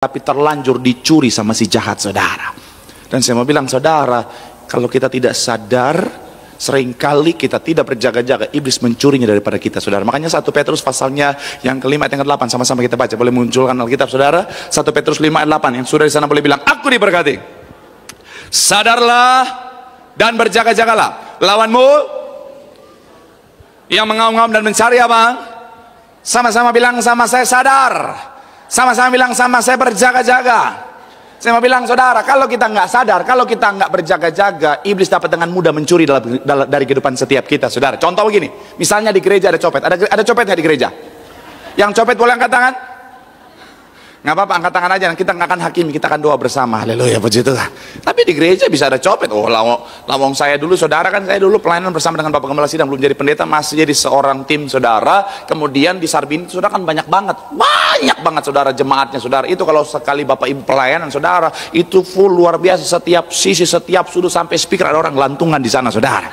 tapi terlanjur dicuri sama si jahat, saudara. Dan saya mau bilang, saudara, kalau kita tidak sadar, seringkali kita tidak berjaga-jaga, iblis mencurinya daripada kita, saudara. Makanya 1 Petrus pasalnya yang kelima ayat yang ke-8, sama-sama kita baca. Boleh munculkan Alkitab, saudara. 1 Petrus 5 ayat 8, yang sudah di sana boleh bilang, aku diberkati. Sadarlah dan berjaga-jagalah. Lawanmu yang mengaum-ngaum dan mencari apa? Sama-sama bilang sama saya sadar. Sama-sama bilang sama saya berjaga-jaga. Saya mau bilang, saudara, kalau kita nggak sadar, kalau kita nggak berjaga-jaga, iblis dapat dengan mudah mencuri dari kehidupan setiap kita, saudara. Contoh begini, misalnya di gereja ada copet. Ada copet nggak di gereja? Yang copet boleh angkat tangan? Nggak apa-apa, angkat tangan aja. Kita nggak akan hakimi, kita akan doa bersama. Haleluya, puji Tuhan. Tapi di gereja bisa ada copet. Oh, lawang saya dulu, saudara, kan saya dulu pelayanan bersama dengan Bapak Gembala Sidang, belum jadi pendeta, masih jadi seorang tim, saudara. Kemudian di Sarbini, saudara, kan banyak banget, saudara, jemaatnya, saudara. Itu kalau sekali Bapak Ibu pelayanan, saudara, itu full, luar biasa. Setiap sisi, setiap sudut sampai speaker ada orang lantungan di sana, saudara.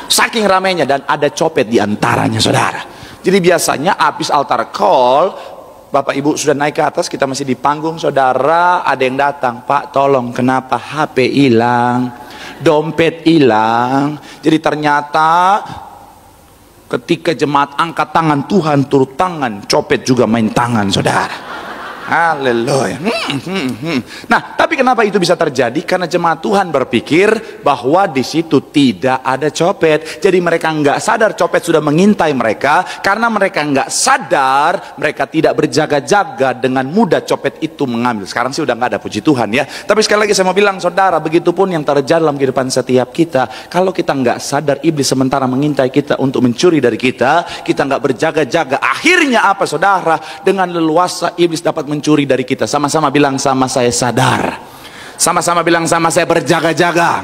Saking ramainya, dan ada copet di antaranya, saudara. Jadi biasanya habis altar call, Bapak Ibu sudah naik ke atas, kita masih di panggung, saudara, ada yang datang, Pak, tolong, kenapa HP hilang, dompet hilang. Jadi ternyata ketika jemaat angkat tangan, Tuhan turut tangan, copet juga main tangan, saudara. Haleluya. Nah, tapi kenapa itu bisa terjadi? Karena jemaat Tuhan berpikir bahwa di situ tidak ada copet. Jadi mereka nggak sadar copet sudah mengintai mereka. Karena mereka nggak sadar, mereka tidak berjaga-jaga, dengan mudah copet itu mengambil. Sekarang sih udah nggak ada, puji Tuhan ya. Tapi sekali lagi saya mau bilang, saudara, begitupun yang terjadi dalam kehidupan setiap kita. Kalau kita nggak sadar, iblis sementara mengintai kita untuk mencuri dari kita nggak berjaga-jaga. Akhirnya apa, saudara? Dengan leluasa iblis dapat mencuri dari kita. Sama-sama bilang sama saya sadar. Sama-sama bilang sama saya berjaga-jaga.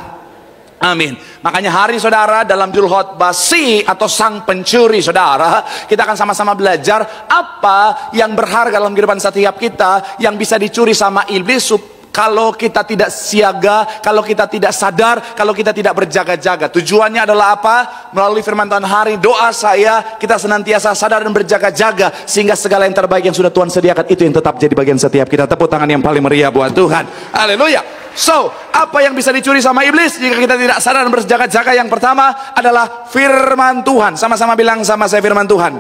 Amin. Makanya hari, saudara, dalam judul khotbah si atau sang pencuri, saudara, kita akan sama-sama belajar apa yang berharga dalam kehidupan setiap kita yang bisa dicuri sama iblis. Kalau kita tidak siaga, kalau kita tidak sadar, kalau kita tidak berjaga-jaga. Tujuannya adalah apa? Melalui firman Tuhan hari, doa saya, kita senantiasa sadar dan berjaga-jaga, sehingga segala yang terbaik yang sudah Tuhan sediakan, itu yang tetap jadi bagian setiap kita. Tepuk tangan yang paling meriah buat Tuhan. Haleluya. So, apa yang bisa dicuri sama iblis jika kita tidak sadar dan berjaga-jaga? Yang pertama adalah firman Tuhan. Sama-sama bilang sama saya firman Tuhan.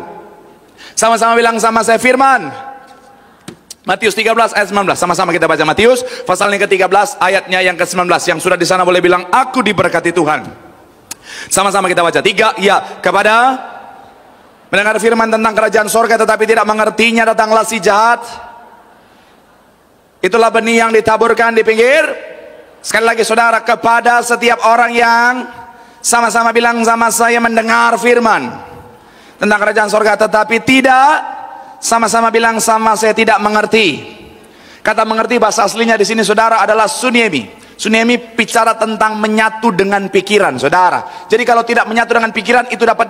Sama-sama bilang sama saya firman. Matius 13 ayat 19, sama-sama kita baca Matius pasal yang ke-13 ayatnya yang ke-19. Yang sudah di sana boleh bilang, aku diberkati Tuhan. Sama-sama kita baca. 3, ya, kepada mendengar firman tentang kerajaan sorga tetapi tidak mengertinya, datanglah si jahat. Itulah benih yang ditaburkan di pinggir. Sekali lagi, saudara, kepada setiap orang yang sama-sama bilang sama saya mendengar firman tentang kerajaan sorga tetapi tidak, sama-sama bilang sama saya tidak mengerti. Kata mengerti bahasa aslinya di sini, saudara, adalah suniemi. Suniemi bicara tentang menyatu dengan pikiran, saudara. Jadi kalau tidak menyatu dengan pikiran, itu dapat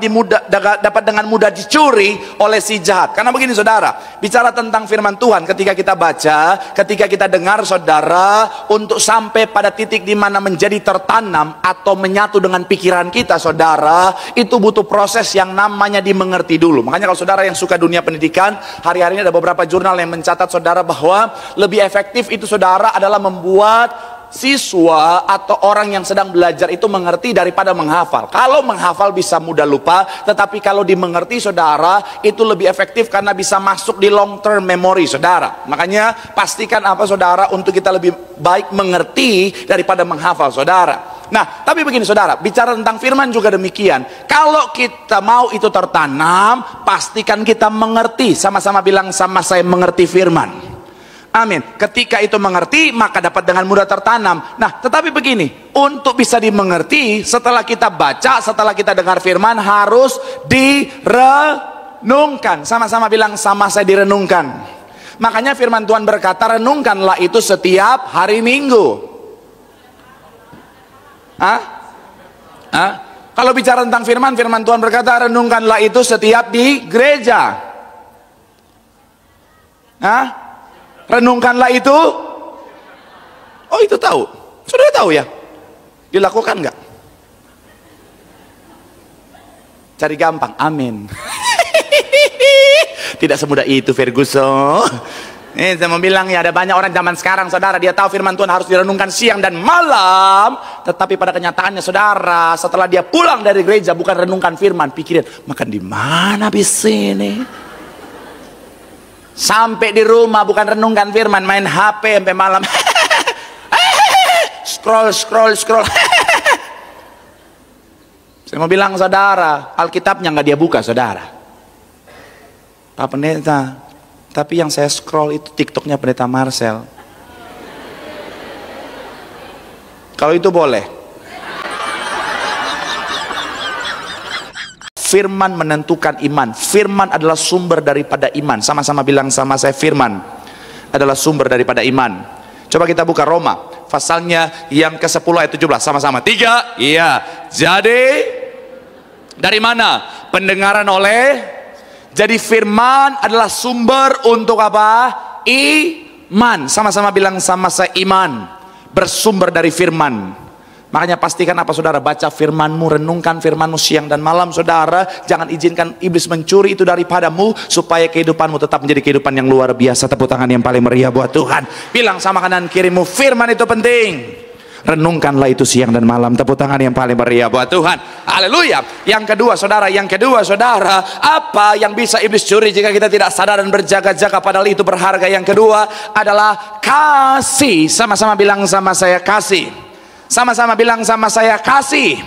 dengan mudah dicuri oleh si jahat. Karena begini, saudara, bicara tentang firman Tuhan, ketika kita baca, ketika kita dengar, saudara, untuk sampai pada titik di mana menjadi tertanam atau menyatu dengan pikiran kita, saudara, itu butuh proses yang namanya dimengerti dulu. Makanya kalau saudara yang suka dunia pendidikan, hari-hari ini ada beberapa jurnal yang mencatat, saudara, bahwa lebih efektif itu, saudara, adalah membuat siswa atau orang yang sedang belajar itu mengerti daripada menghafal. Kalau menghafal bisa mudah lupa, tetapi kalau dimengerti, saudara, itu lebih efektif karena bisa masuk di long term memory, saudara. Makanya pastikan apa, saudara, untuk kita lebih baik mengerti daripada menghafal, saudara. Nah, tapi begini, saudara, bicara tentang firman juga demikian. Kalau kita mau itu tertanam, pastikan kita mengerti. Sama-sama bilang sama saya mengerti firman. Amin. Ketika itu mengerti, maka dapat dengan mudah tertanam. Nah, tetapi begini, untuk bisa dimengerti, setelah kita baca, setelah kita dengar firman, harus direnungkan. Sama-sama bilang sama saya direnungkan. Makanya firman Tuhan berkata, renungkanlah itu setiap hari Minggu. Kalau bicara tentang firman, firman Tuhan berkata, renungkanlah itu setiap di gereja. Renungkanlah itu. Oh, itu tahu. Sudah tahu ya? Dilakukan nggak? Cari gampang. Amin. Tidak semudah itu, Ferguson. Saya mau bilang ya, ada banyak orang zaman sekarang saudara, dia tahu firman Tuhan harus direnungkan siang dan malam, tetapi pada kenyataannya saudara, setelah dia pulang dari gereja bukan renungkan firman, pikirin makan di mana bis ini. Sampai di rumah bukan renungkan firman, main HP sampai malam. Scroll. Saya mau bilang saudara, Alkitabnya nggak dia buka saudara. Pak Pendeta, tapi yang saya scroll itu TikToknya Pendeta Marcel. Kalau itu boleh. Firman menentukan iman. Firman adalah sumber daripada iman. Sama-sama bilang sama saya, firman adalah sumber daripada iman. Coba kita buka Roma pasalnya yang ke-10 ayat 17 sama-sama. 3. Iya. Jadi dari mana? Pendengaran oleh. Jadi firman adalah sumber untuk apa? Iman. Sama-sama bilang sama saya, iman bersumber dari firman. Makanya pastikan apa saudara? Baca firmanmu, renungkan firmanmu siang dan malam saudara. Jangan izinkan iblis mencuri itu daripadamu, supaya kehidupanmu tetap menjadi kehidupan yang luar biasa. Tepuk tangan yang paling meriah buat Tuhan. Bilang sama kanan kirimu, firman itu penting. Renungkanlah itu siang dan malam. Tepuk tangan yang paling meriah buat Tuhan. Haleluya. Yang kedua saudara, apa yang bisa iblis curi jika kita tidak sadar dan berjaga-jaga, padahal itu berharga? Yang kedua adalah kasih. Sama-sama bilang sama saya, kasih. Sama-sama bilang sama saya, kasih.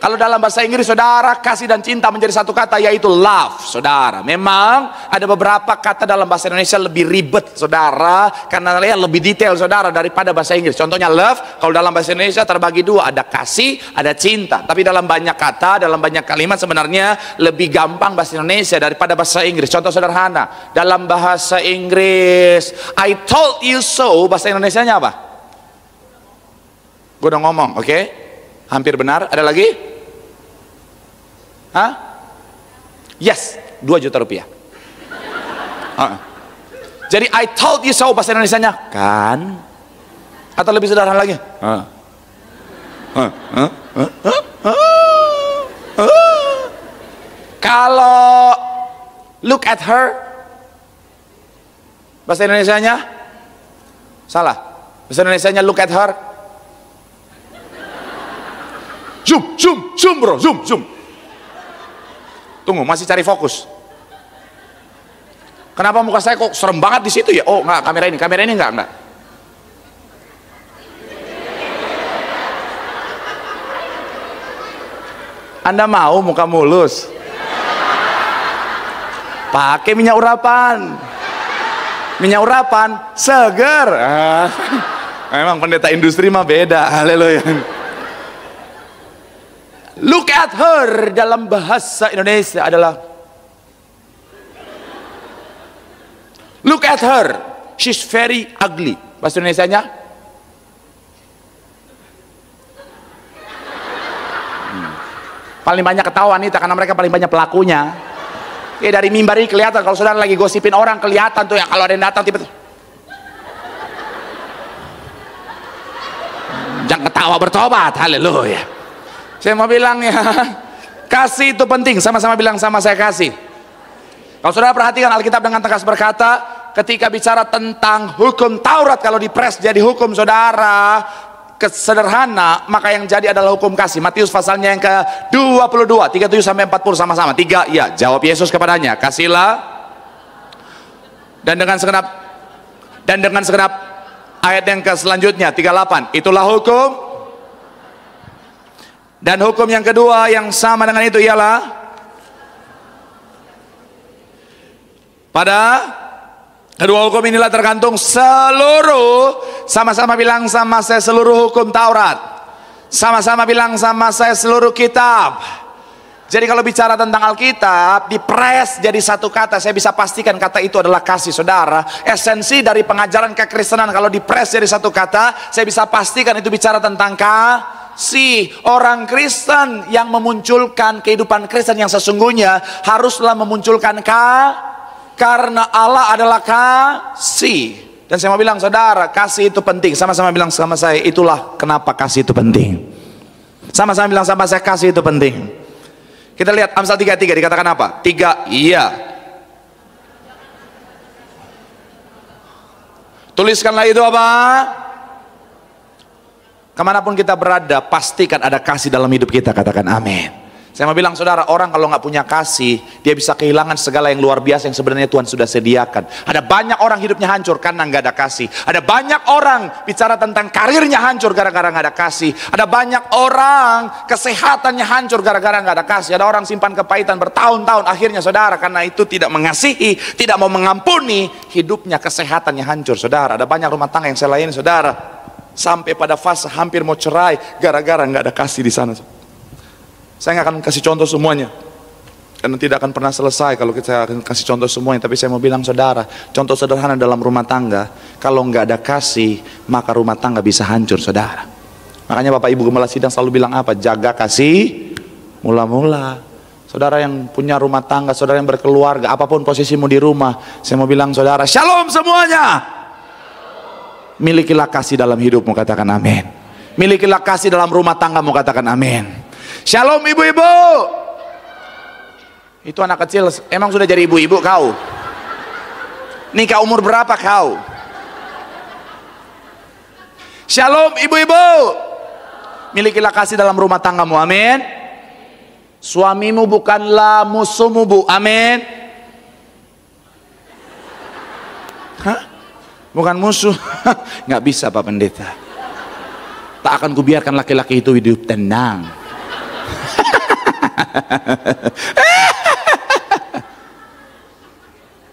Kalau dalam bahasa Inggris saudara, kasih dan cinta menjadi satu kata, yaitu love saudara. Memang ada beberapa kata dalam bahasa Indonesia lebih ribet saudara, karena lebih detail saudara daripada bahasa Inggris. Contohnya love, kalau dalam bahasa Indonesia terbagi dua, ada kasih, ada cinta. Tapi dalam banyak kata, dalam banyak kalimat sebenarnya lebih gampang bahasa Indonesia daripada bahasa Inggris. Contoh sederhana, dalam bahasa Inggris I told you so, bahasa Indonesianya apa? Gue udah ngomong, oke? Hampir benar. Ada lagi? Hah? Yes, 2 juta rupiah. Jadi I told you so bahasa Indonesianya kan? Atau lebih sederhana lagi? Kalau look at her, bahasa Indonesianya salah. Bahasa Indonesianya look at her. Zoom bro, zoom. Tunggu, masih cari fokus. Kenapa muka saya kok serem banget di situ ya? Oh, enggak, kamera ini enggak. Anda mau muka mulus? Pakai minyak urapan. Minyak urapan seger. Memang pendeta industri mah beda. Haleluya. Look at her dalam bahasa Indonesia adalah look at her, she's very ugly. Bahasa Indonesianya paling banyak ketawa wanita, karena mereka paling banyak pelakunya. Dari mimbar ini kelihatan, kalau saudara lagi gosipin orang kelihatan tuh ya, kalau ada yang datang tiba-tiba. Jangan ketawa, bertobat. Haleluya. Saya mau bilang ya, kasih itu penting. Sama-sama bilang sama saya, kasih. Kalau saudara perhatikan Alkitab dengan tegas berkata, ketika bicara tentang hukum Taurat, kalau dipres jadi hukum saudara sederhana, maka yang jadi adalah hukum kasih. Matius pasalnya yang ke-22 37 sampai 40 sama-sama. 3, ya, jawab Yesus kepadanya, kasihlah. Dan dengan segenap ayat yang ke selanjutnya 38, itulah hukum. Dan hukum yang kedua yang sama dengan itu ialah pada kedua hukum inilah tergantung seluruh, sama-sama bilang sama saya, seluruh hukum Taurat. Sama-sama bilang sama saya, seluruh kitab. Jadi kalau bicara tentang Alkitab dipres jadi satu kata, saya bisa pastikan kata itu adalah kasih saudara. Esensi dari pengajaran kekristenan kalau dipres jadi satu kata, saya bisa pastikan itu bicara tentang kasih. Orang Kristen yang memunculkan kehidupan Kristen yang sesungguhnya haruslah memunculkan karena Allah adalah kasih. Dan saya mau bilang saudara, kasih itu penting. Sama-sama bilang sama saya, itulah kenapa kasih itu penting. Sama-sama bilang sama saya, kasih itu penting. Kita lihat Amsal 3:3 dikatakan apa? 3, iya. Tuliskanlah itu apa? Kemanapun kita berada, pastikan ada kasih dalam hidup kita. Katakan amin. Saya mau bilang saudara, orang kalau nggak punya kasih, dia bisa kehilangan segala yang luar biasa yang sebenarnya Tuhan sudah sediakan. Ada banyak orang hidupnya hancur karena nggak ada kasih. Ada banyak orang bicara tentang karirnya hancur gara-gara nggak ada kasih. Ada banyak orang kesehatannya hancur gara-gara nggak ada kasih. Ada orang simpan kepahitan bertahun-tahun, akhirnya saudara karena itu tidak mengasihi, tidak mau mengampuni, hidupnya kesehatannya hancur. Saudara, ada banyak rumah tangga yang saya layani saudara, sampai pada fase hampir mau cerai gara-gara nggak ada kasih di sana. Saya nggak akan kasih contoh semuanya, karena tidak akan pernah selesai kalau kita akan kasih contoh semuanya. Tapi saya mau bilang saudara, contoh sederhana dalam rumah tangga, kalau nggak ada kasih, maka rumah tangga bisa hancur saudara. Makanya Bapak Ibu Gembala Sidang selalu bilang apa? Jaga kasih mula-mula. Saudara yang punya rumah tangga, saudara yang berkeluarga, apapun posisimu di rumah, saya mau bilang saudara, shalom semuanya. Milikilah kasih dalam hidupmu, katakan amin. Milikilah kasih dalam rumah tanggamu, katakan amin. Shalom ibu-ibu. Itu anak kecil, emang sudah jadi ibu-ibu kau? Nikah umur berapa kau? Shalom ibu-ibu. Milikilah kasih dalam rumah tanggamu, amin. Suamimu bukanlah musuhmu, bu, amin. Hah? Bukan musuh. Nggak bisa Pak Pendeta. Tak akan kubiarkan laki-laki itu hidup tenang.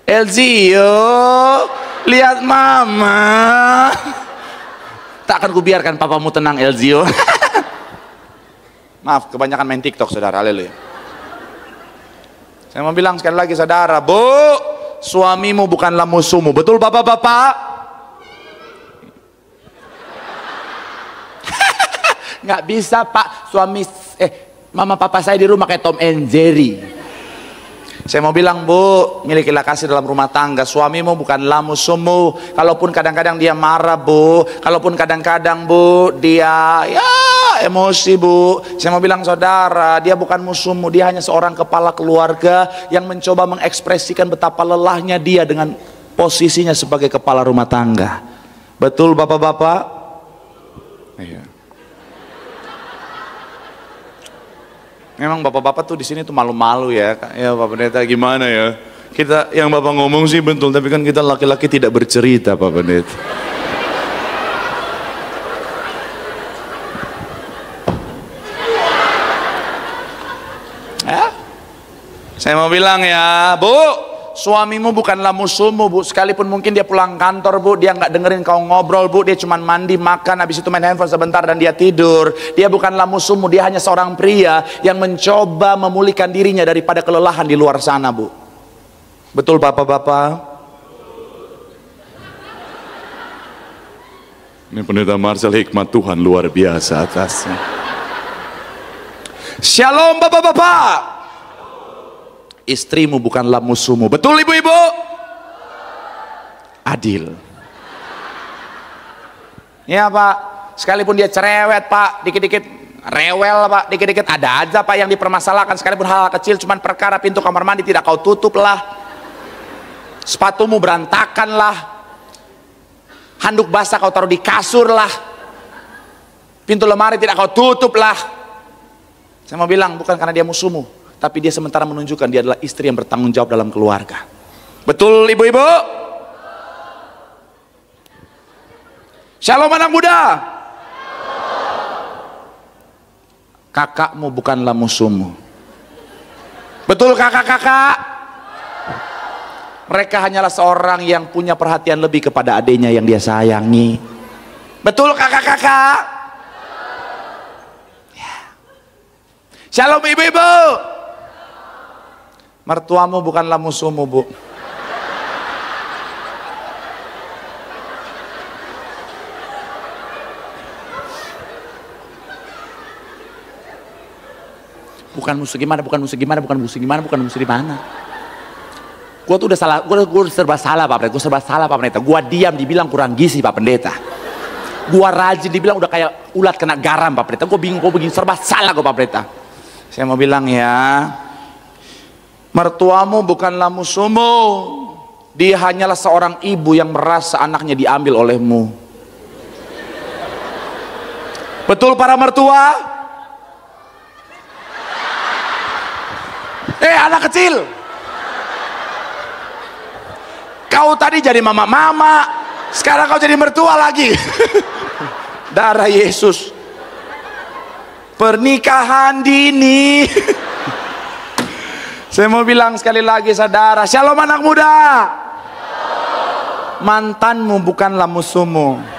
Elzio, lihat mama. Tak akan kubiarkan papamu tenang, Elzio. Maaf, kebanyakan main TikTok saudara, haleluya. Saya mau bilang sekali lagi saudara, bu, suamimu bukanlah musuhmu, betul bapak-bapak? Nggak bisa Pak, mama papa saya di rumah kayak Tom and Jerry. Saya mau bilang bu, milikilah kasih dalam rumah tangga. Suamimu bukanlah musuhmu. Kalaupun kadang-kadang dia marah bu, kalaupun kadang-kadang bu dia ya emosi bu, saya mau bilang saudara, dia bukan musuhmu. Dia hanya seorang kepala keluarga yang mencoba mengekspresikan betapa lelahnya dia dengan posisinya sebagai kepala rumah tangga. Betul bapak-bapak? Iya. Memang bapak-bapak tuh di sini tuh malu-malu ya. Ya Pak Pendeta gimana ya? Kita yang bapak ngomong sih betul, tapi kan kita laki-laki tidak bercerita Pak Pendeta. Ya? Saya mau bilang ya, bu, suamimu bukanlah musuhmu bu. Sekalipun mungkin dia pulang kantor bu, dia nggak dengerin kau ngobrol bu, dia cuma mandi, makan, habis itu main handphone sebentar dan dia tidur. Dia bukanlah musuhmu, dia hanya seorang pria yang mencoba memulihkan dirinya daripada kelelahan di luar sana bu. Betul bapak-bapak? Ini Pendeta Marcel, hikmat Tuhan luar biasa atasnya. Shalom bapak-bapak. Istrimu bukanlah musuhmu, betul ibu-ibu? Adil. Ya Pak, sekalipun dia cerewet Pak, dikit-dikit rewel Pak, dikit-dikit ada aja Pak yang dipermasalahkan. Sekalipun hal kecil, cuman perkara pintu kamar mandi tidak kau tutup lah, sepatumu berantakan lah, handuk basah kau taruh di kasur lah, pintu lemari tidak kau tutup lah. Saya mau bilang bukan karena dia musuhmu, tapi dia sementara menunjukkan dia adalah istri yang bertanggung jawab dalam keluarga. Betul ibu-ibu? Shalom anak muda. Kakakmu bukanlah musuhmu. Betul kakak-kakak? Mereka hanyalah seorang yang punya perhatian lebih kepada adiknya yang dia sayangi. Betul kakak-kakak? Ya. Shalom ibu-ibu. Mertuamu bukanlah musuhmu bu. Bukan musuh gimana, bukan musuh gimana, bukan musuh gimana, bukan musuh di mana. Gue tuh udah salah, gue serba salah Pak Pendeta, gue serba salah Pak Pendeta. Gue diam dibilang kurang gizi Pak Pendeta. Gue rajin dibilang udah kayak ulat kena garam Pak Pendeta. Gue bingung, gue begini serba salah gue Pak Pendeta. Saya mau bilang ya, mertuamu bukanlah musuhmu. Dia hanyalah seorang ibu yang merasa anaknya diambil olehmu. Betul para mertua? Anak kecil, kau tadi jadi mama-mama, sekarang kau jadi mertua lagi. Darah Yesus, pernikahan dini. Saya mau bilang sekali lagi saudara, shalom anak muda. Mantanmu bukanlah musuhmu.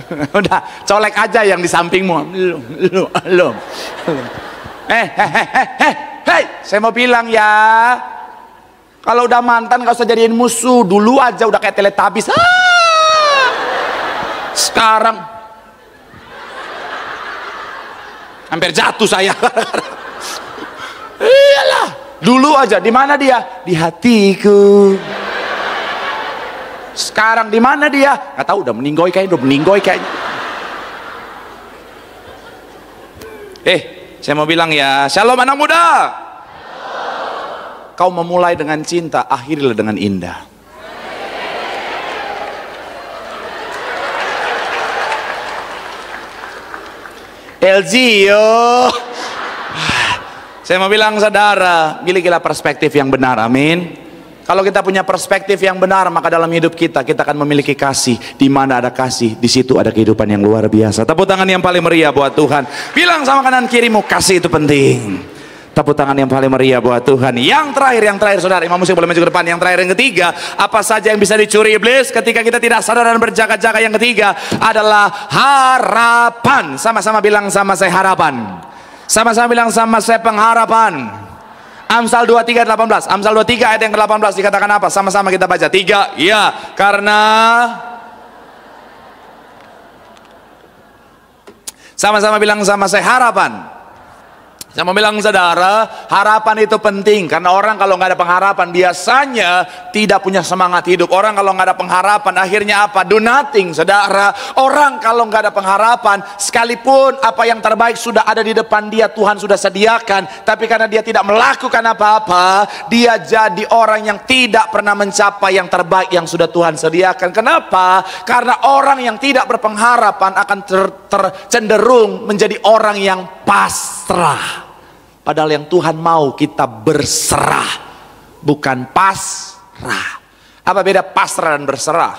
Udah, colek aja yang di sampingmu. Belum. Saya mau bilang ya, kalau udah mantan gak usah jadiin musuh. Dulu aja udah kayak Teletubbies. Sekarang hampir jatuh saya. Iyalah, dulu aja di mana dia? Di hatiku. Sekarang di mana dia? Nggak tahu, udah meninggoy kayaknya. Saya mau bilang ya, shalom anak muda. Kau memulai dengan cinta, akhirilah dengan indah. Elzio, saya mau bilang saudara, milikilah perspektif yang benar, amin. Kalau kita punya perspektif yang benar, maka dalam hidup kita akan memiliki kasih. Di mana ada kasih, di situ ada kehidupan yang luar biasa. Tepuk tangan yang paling meriah buat Tuhan. Bilang sama kanan kirimu, kasih itu penting. Tepuk tangan yang paling meriah buat Tuhan. Yang terakhir saudara, imam musik boleh maju ke depan. Yang terakhir, yang ketiga, apa saja yang bisa dicuri iblis ketika kita tidak sadar dan berjaga-jaga. Yang ketiga adalah harapan. Sama-sama bilang sama saya, harapan. Sama-sama bilang sama saya, pengharapan. Amsal 23:18. Amsal 23 ayat yang ke-18 dikatakan apa? Sama-sama kita baca. 3. Ya, karena sama-sama bilang sama saya, harapan. Saya mau bilang saudara, harapan itu penting. Karena orang kalau nggak ada pengharapan biasanya tidak punya semangat hidup. Orang kalau nggak ada pengharapan akhirnya apa? Do nothing, saudara. Orang kalau nggak ada pengharapan, sekalipun apa yang terbaik sudah ada di depan dia, Tuhan sudah sediakan, tapi karena dia tidak melakukan apa-apa, dia jadi orang yang tidak pernah mencapai yang terbaik yang sudah Tuhan sediakan. Kenapa? Karena orang yang tidak berpengharapan akan cenderung menjadi orang yang pasrah. Padahal yang Tuhan mau kita berserah, bukan pasrah. Apa beda pasrah dan berserah?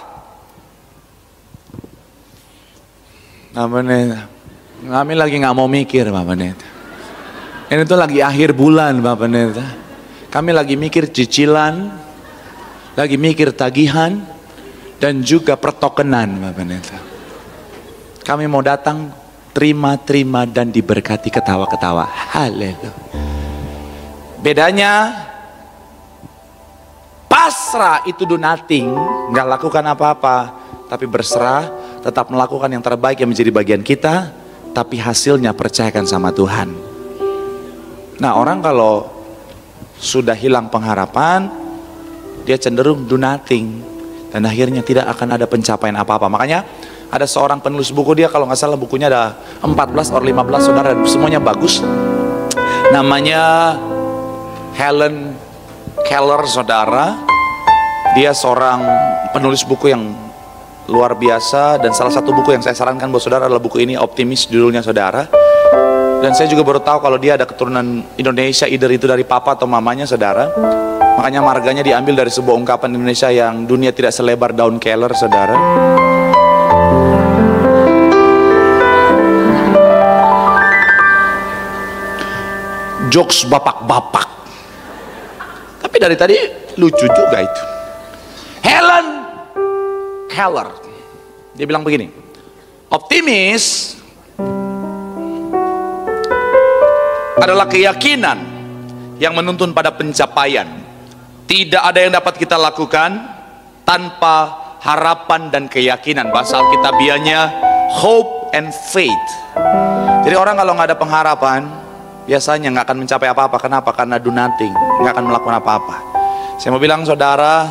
Kami lagi nggak mau mikir, Bapak Neta. Ini tuh lagi akhir bulan, Bapak Neta. Kami lagi mikir cicilan, lagi mikir tagihan, dan juga pertokenan, Bapak Neta. Kami mau datang, terima dan diberkati, ketawa-ketawa. Haleluya. Bedanya, pasrah itu do nothing, nggak lakukan apa-apa, tapi berserah, tetap melakukan yang terbaik yang menjadi bagian kita, tapi hasilnya percayakan sama Tuhan. Nah, orang kalau sudah hilang pengharapan, dia cenderung do nothing, dan akhirnya tidak akan ada pencapaian apa-apa. Makanya ada seorang penulis buku, dia kalau nggak salah bukunya ada 14 atau 15 saudara, dan semuanya bagus. Namanya Helen Keller, saudara. Dia seorang penulis buku yang luar biasa, dan salah satu buku yang saya sarankan buat saudara adalah buku ini, Optimis judulnya, saudara. Dan saya juga baru tahu kalau dia ada keturunan Indonesia, either itu dari papa atau mamanya, saudara. Makanya marganya diambil dari sebuah ungkapan Indonesia yang dunia tidak selebar daun Keller, saudara. Jokes bapak-bapak, tapi dari tadi lucu juga itu. Helen Keller, dia bilang begini, optimis adalah keyakinan yang menuntun pada pencapaian. Tidak ada yang dapat kita lakukan tanpa harapan dan keyakinan. Bahasa Alkitabiahnya hope and faith. Jadi orang kalau nggak ada pengharapan, biasanya nggak akan mencapai apa-apa. Kenapa? Karena do nothing, nggak akan melakukan apa-apa. Saya mau bilang saudara,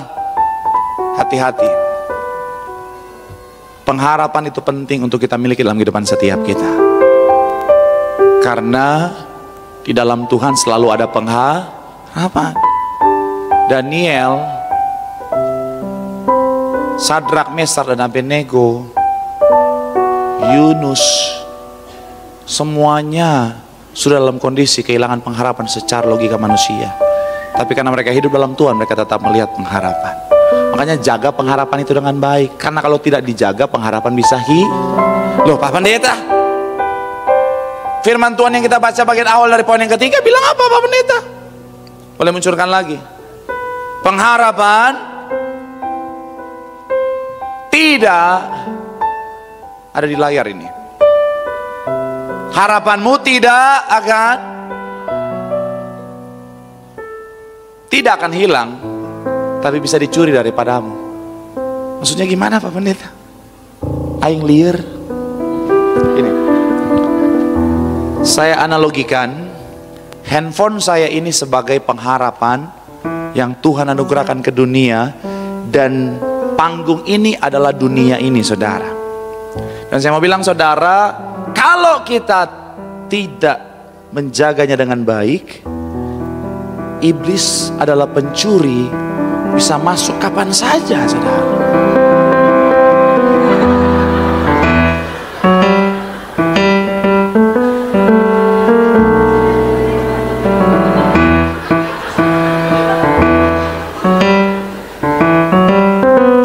hati-hati. Pengharapan itu penting untuk kita miliki dalam kehidupan setiap kita. Karena Di dalam Tuhan selalu ada pengharapan. Daniel, Sadrak, Mesar, dan Abednego, Yunus, semuanya sudah dalam kondisi kehilangan pengharapan secara logika manusia. Tapi karena mereka hidup dalam Tuhan, mereka tetap melihat pengharapan. Makanya jaga pengharapan itu dengan baik. Karena kalau tidak dijaga, pengharapan bisa Loh Pak Pendeta, firman Tuhan yang kita baca bagian awal dari poin yang ketiga bilang apa Pak Pendeta? Boleh munculkan lagi. Pengharapan tidak ada di layar ini. Harapanmu tidak akan hilang, tapi bisa dicuri daripadamu. Maksudnya gimana Pak Pendeta? Aing liar. Ini saya analogikan handphone saya ini sebagai pengharapan yang Tuhan anugerahkan ke dunia, dan panggung ini adalah dunia ini, saudara. Dan saya mau bilang saudara, kalau kita tidak menjaganya dengan baik, iblis adalah pencuri, bisa masuk kapan saja, saudara.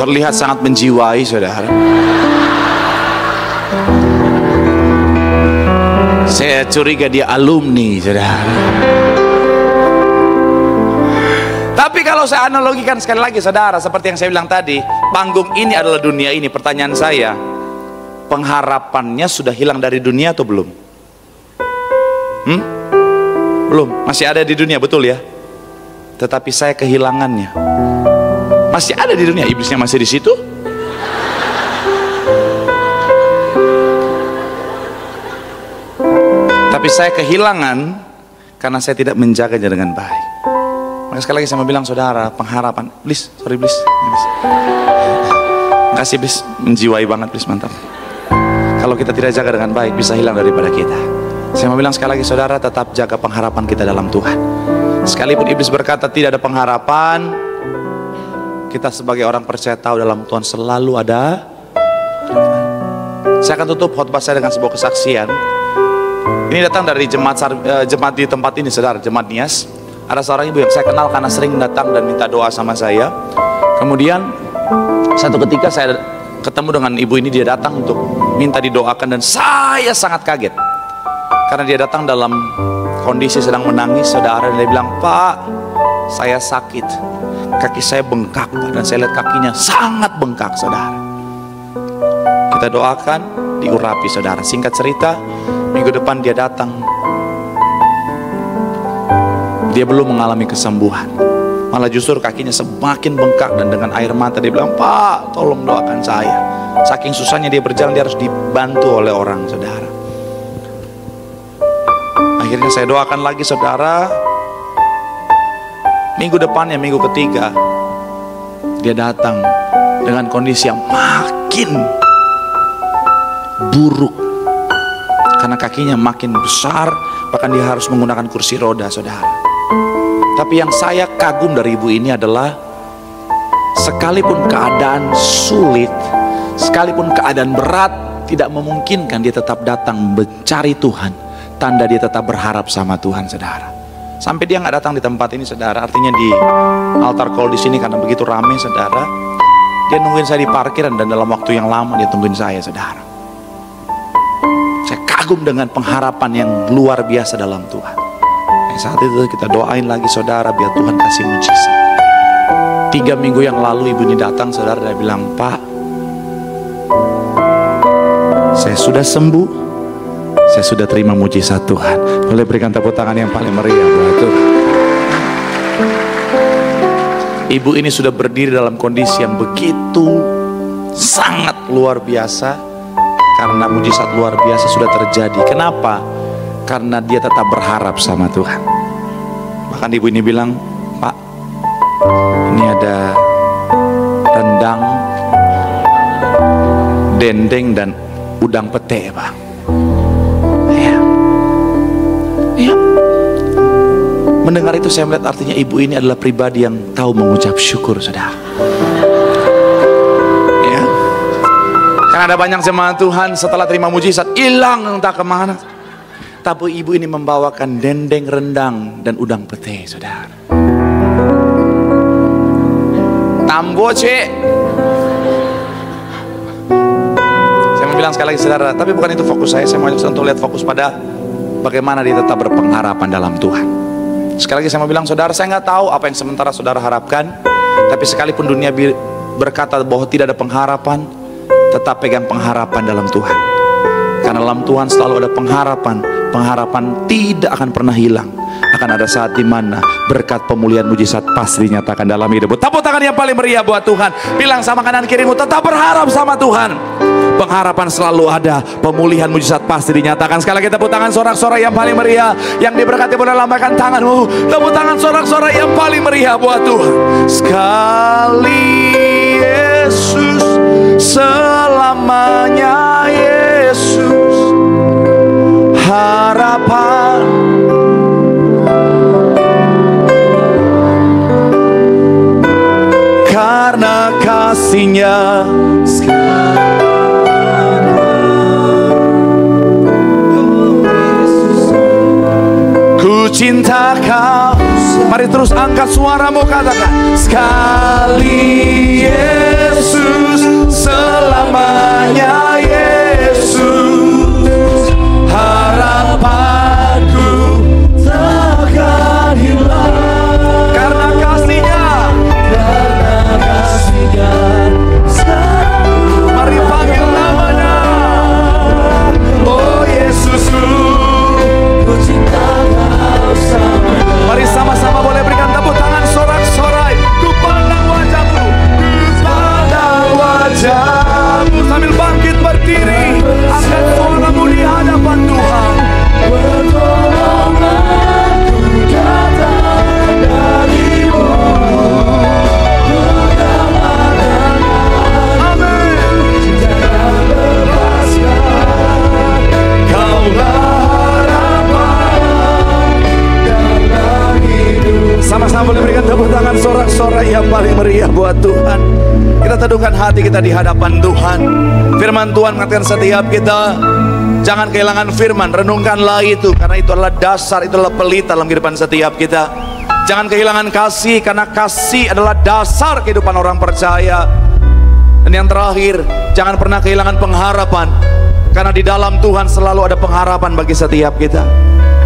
Terlihat sangat menjiwai, saudara. Saya curiga dia alumni, saudara. Tapi kalau saya analogikan sekali lagi, saudara, seperti yang saya bilang tadi, panggung ini adalah dunia ini. Pertanyaan saya, pengharapannya sudah hilang dari dunia atau belum? Belum, masih ada di dunia, betul ya? Tetapi saya kehilangannya. Masih ada di dunia, iblisnya masih di situ. Tapi saya kehilangan karena saya tidak menjaganya dengan baik. Maka sekali lagi saya mau bilang saudara, pengharapan, please, sorry please. Makasih please, menjiwai banget please, mantap. Kalau kita tidak jaga dengan baik, bisa hilang daripada kita. Saya mau bilang sekali lagi saudara, tetap jaga pengharapan kita dalam Tuhan. Sekalipun iblis berkata tidak ada pengharapan, kita sebagai orang percaya tahu dalam Tuhan selalu ada. Saya akan tutup khotbah saya dengan sebuah kesaksian. Ini datang dari jemaat di tempat ini, saudara, jemaat Nias. Ada seorang ibu yang saya kenal karena sering datang dan minta doa sama saya. Kemudian satu ketika saya ketemu dengan ibu ini, dia datang untuk minta didoakan, dan saya sangat kaget karena dia datang dalam kondisi sedang menangis, saudara. Dan dia bilang, Pak, saya sakit, kaki saya bengkak, dan saya lihat kakinya sangat bengkak, saudara. Kita doakan, diurapi, saudara. Singkat cerita, minggu depan dia datang, dia belum mengalami kesembuhan, malah justru kakinya semakin bengkak, dan dengan air mata dia bilang, Pak, tolong doakan saya. Saking susahnya dia berjalan, dia harus dibantu oleh orang, saudara. Akhirnya saya doakan lagi, saudara. Minggu depannya, minggu ketiga, dia datang dengan kondisi yang makin buruk karena kakinya makin besar, bahkan dia harus menggunakan kursi roda, saudara. Tapi yang saya kagum dari ibu ini adalah sekalipun keadaan sulit, sekalipun keadaan berat tidak memungkinkan, dia tetap datang mencari Tuhan. Tanda dia tetap berharap sama Tuhan, saudara. Sampai dia nggak datang di tempat ini, saudara. Artinya di altar call di sini karena begitu ramai, saudara. Dia nungguin saya di parkiran, dan dalam waktu yang lama dia tungguin saya, saudara. Saya kagum dengan pengharapan yang luar biasa dalam Tuhan. Saat itu kita doain lagi, saudara, biar Tuhan kasih mujizat. 3 minggu yang lalu ibu ini datang, saudara, dan bilang, Pak, saya sudah sembuh, saya sudah terima mujizat Tuhan. Boleh berikan tepuk tangan yang paling meriah buat Tuhan. Ibu ini sudah berdiri dalam kondisi yang begitu sangat luar biasa, karena mujizat luar biasa sudah terjadi. Kenapa? Karena dia tetap berharap sama Tuhan. Bahkan ibu ini bilang, Pak, ini ada rendang, dendeng, dan udang pete, Pak. Iya. Mendengar itu saya melihat artinya ibu ini adalah pribadi yang tahu mengucap syukur, saudara. Ya. Karena ada banyak jemaat Tuhan setelah terima mujizat hilang entah kemana. Tapi ibu ini membawakan dendeng rendang dan udang pete, saudara. Tamboce. Saya mau bilang sekali lagi, saudara, tapi bukan itu fokus saya. Saya mau ajak untuk lihat fokus pada bagaimana dia tetap berpengharapan dalam Tuhan. Sekali lagi saya mau bilang, saudara, saya nggak tahu apa yang sementara saudara harapkan, tapi sekalipun dunia berkata bahwa tidak ada pengharapan, tetap pegang pengharapan dalam Tuhan. Karena dalam Tuhan selalu ada pengharapan. Pengharapan tidak akan pernah hilang. Akan ada saat di mana berkat pemulihan mujizat pasti dinyatakan dalam hidupmu. Tepuk tangan yang paling meriah buat Tuhan. Bilang sama kanan kirimu, tetap berharap sama Tuhan. Pengharapan selalu ada, pemulihan mujizat pasti dinyatakan. Sekali lagi tepuk tangan sorak-sorai yang paling meriah. Yang diberkati boleh lambaikan tanganmu. Tepuk tangan sorak-sorai yang paling meriah buat Tuhan. Sekali Yesus, selamanya Yesus, harapan. Karena kasih-Nya ku cinta Kau. Mari terus angkat suaramu, katakan sekali Yesus, selamanya Yesus, harapanku takkan hilang. Karena kasih-Nya, mari panggil namanya. Oh Yesusku, ku cinta Kau sama. Mari sama-sama boleh berikan tepuk tangan sorak-sorai. Ku pandang wajah-Mu, ku pandang wajah-Mu. Sambil bangkit berdiri, angkat suaramu di hadapan Tuhan. Pertolonganku datang dari-Mu. Sama-sama boleh berikan tepuk tangan sorak-sorai yang paling meriah buat Tuhan. Kita teduhkan hati kita di hadapan Tuhan. Firman Tuhan mengatakan setiap kita jangan kehilangan firman, renungkanlah itu, karena itu adalah dasar, itu adalah pelita dalam kehidupan setiap kita. Jangan kehilangan kasih, karena kasih adalah dasar kehidupan orang percaya. Dan yang terakhir, jangan pernah kehilangan pengharapan, karena di dalam Tuhan selalu ada pengharapan bagi setiap kita.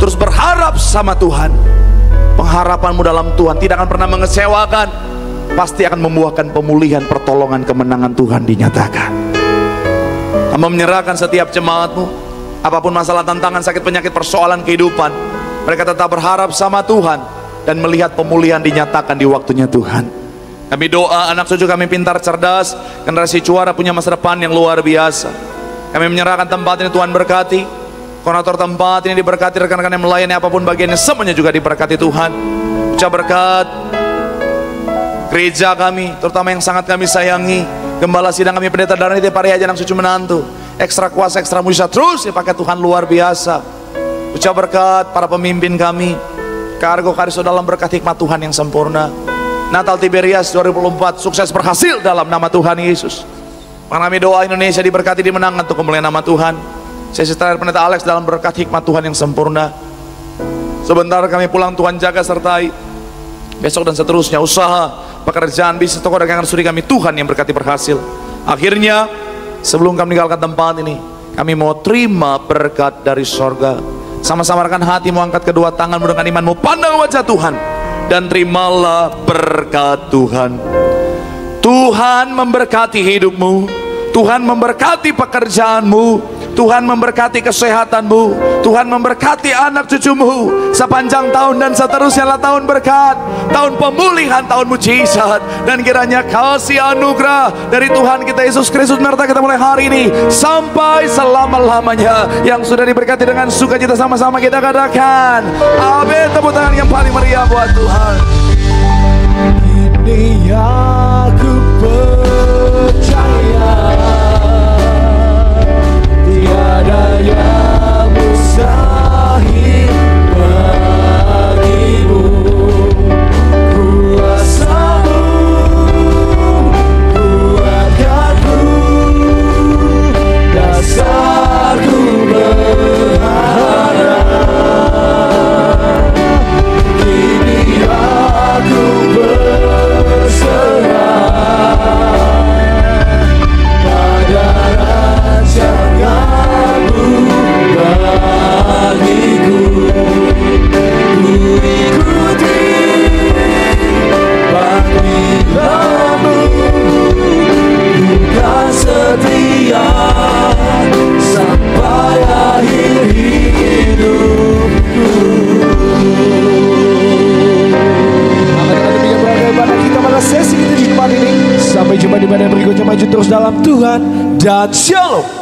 Terus berharap sama Tuhan. Pengharapanmu dalam Tuhan tidak akan pernah mengecewakan, pasti akan membuahkan pemulihan, pertolongan, kemenangan Tuhan dinyatakan. Hamba menyerahkan setiap jemaatmu, apapun masalah, tantangan, sakit, penyakit, persoalan kehidupan, mereka tetap berharap sama Tuhan dan melihat pemulihan dinyatakan di waktunya Tuhan. Kami doa anak cucu kami pintar, cerdas, generasi juara, punya masa depan yang luar biasa. Kami menyerahkan tempat ini, Tuhan berkati. Koordinator tempat ini diberkati, rekan-rekan yang melayani apapun bagiannya, semuanya juga diberkati Tuhan. Ucap berkat gereja kami, terutama yang sangat kami sayangi, gembala sidang kami, pendeta Darani Pari Haji, anak cucu menantu, ekstra kuasa, ekstra mujizat terus dipakai Tuhan luar biasa. Ucap berkat para pemimpin kami, Kargo Kariso dalam berkat hikmat Tuhan yang sempurna. Natal Tiberias 2024 sukses berhasil dalam nama Tuhan Yesus. Kami doa Indonesia diberkati, dimenangkan untuk kemuliaan nama Tuhan. Sesi terakhir pendeta Alex dalam berkat hikmat Tuhan yang sempurna. Sebentar kami pulang, Tuhan jaga sertai. Besok dan seterusnya usaha, pekerjaan, bisnis, toko dagangan studi kami, Tuhan yang berkati berhasil. Akhirnya sebelum kami meninggalkan tempat ini, kami mau terima berkat dari sorga. Sama-sama rekan hatimu, angkat kedua tanganmu dengan imanmu, pandang wajah Tuhan dan terimalah berkat Tuhan. Tuhan memberkati hidupmu, Tuhan memberkati pekerjaanmu, Tuhan memberkati kesehatanmu, Tuhan memberkati anak cucumu sepanjang tahun dan seterusnya lah tahun berkat, tahun pemulihan, tahun mujizat. Dan kiranya kasih anugerah dari Tuhan kita Yesus Kristus menyertai kita mulai hari ini sampai selama-lamanya. Yang sudah diberkati dengan sukacita sama-sama kita katakan amin. Tepuk tangan yang paling meriah buat Tuhan. Ini aku percaya, tiada yang mustahil bagimu. Sampai jumpa di pada berikutnya. Maju terus dalam Tuhan dan shalom.